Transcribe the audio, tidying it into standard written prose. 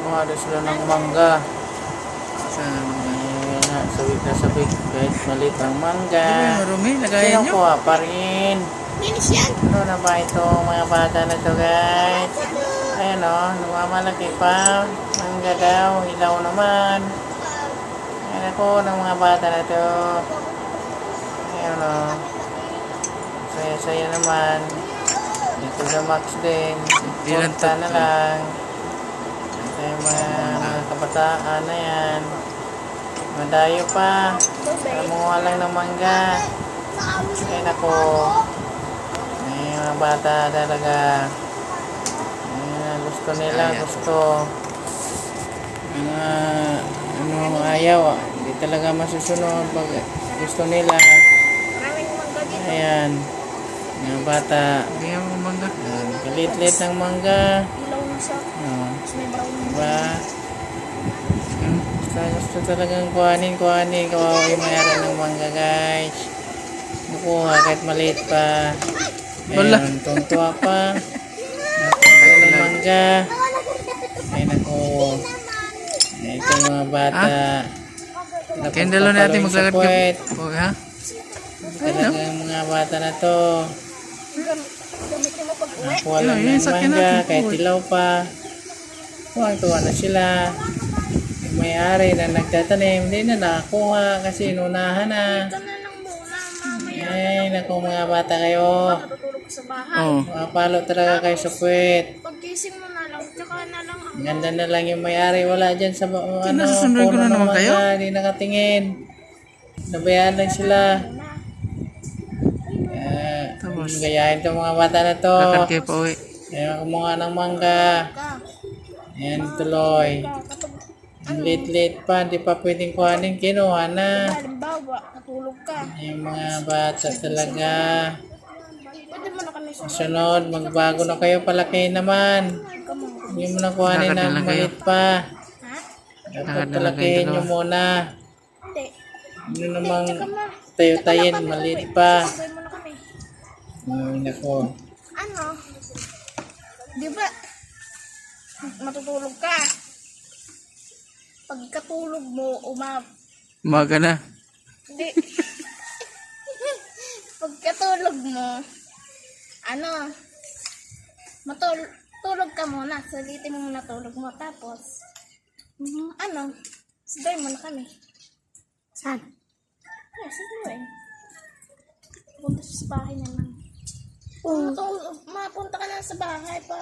Kuha na sila ng mangga. Sana naman. Ayan na, sabik na sabik. Kahit maliit ang mangga. Hindi ba marumi? Lagayan nyo? Kinukuha pa rin. Linis yan. Ano na ba itong mga bata na to, guys? Ayan o, lumamalaki pa. Mangga daw, hilaw naman. Ayan ako ng mga bata na to. Ayan o. Saya-saya naman. Dito sa Max din. Ilan Punta to? na lang. Ito yung mga kabataan na yan. Madayo pa. Namunga lang ng mangga. Ayan ako. Ayan mga bata talaga. Ayan, gusto nila, gusto. Mga ano, ayaw. Hindi talaga masusunod pag gusto nila. Maraming mangga dito. Ayan. Mga bata. Lagayan mo mangga. Ayan, kalit-lit ng mangga. Ilaw na siya. Ayan. Tapos may brown na. Diba? Gusto talagang kuhanin. Kawawa yung mayroon ng mangga, guys. Nakuha kahit maliit pa. Wala. Ayun, tungtua pa. Nakuha ng mangga. Ay, naku. Ito yung mga bata. Kayong dalawa natin maglagad ka. Puwet. Oh, ha? Talagang mga bata na to. Gamitin mo pag uwi. Nakuha lang Ayun, ng sakyan mangga. natin, Kahit puwet. ilaw pa. Tuwang-tuwa na sila. Yung may-ari na nagtatanim, hindi na nakakuha kasi inunahan na. Ito na lang muna, mamaya. Ay, naku mga bata kayo. Natutulog ka sa bahay. Oo. Mapalo talaga kayo sa puwet. Pagkising mo na lang, tsaka na lang ang Ganda na lang yung may-ari. Wala dyan sa ano, Nasusunod ko puno na ng naman kayo? mangga. Hindi nakatingin. Nabayaan lang sila. Tapos, Gayahin itong mga bata na to. lakad kayo pa uwi. Ayaw kumuha ng mangga. ka. Ayan, tuloy. Kapag Ang late pa. Hindi pa pwedeng kuhanin. Kinuha na. halimbawa, natulog ka. Yung mga bata talaga. Pwede mo na kami sunod. Sunod, magbago na kayo. Palaki naman. Hindi mo na kuhanin Lakad na ng lang kayo. maliit pa. Ha? Dapat Lakad na lang palakihin kayo nyo dalawa. muna. Hindi. Ano namang Tsaka ma. tayo-tayin, maliit pa. Sabay mo na kami. Ay, nako. Ano? Di ba? Matutulog ka. Pagkatulog mo, Umaga na. Hindi. Pagkatulog mo, ano, tulog ka muna. Salitin mo muna tulog mo. Tapos, ano, sabay mo na kami. Saan? Sabay. Punta sa bahay na lang. Mapunta ka na sa bahay pa.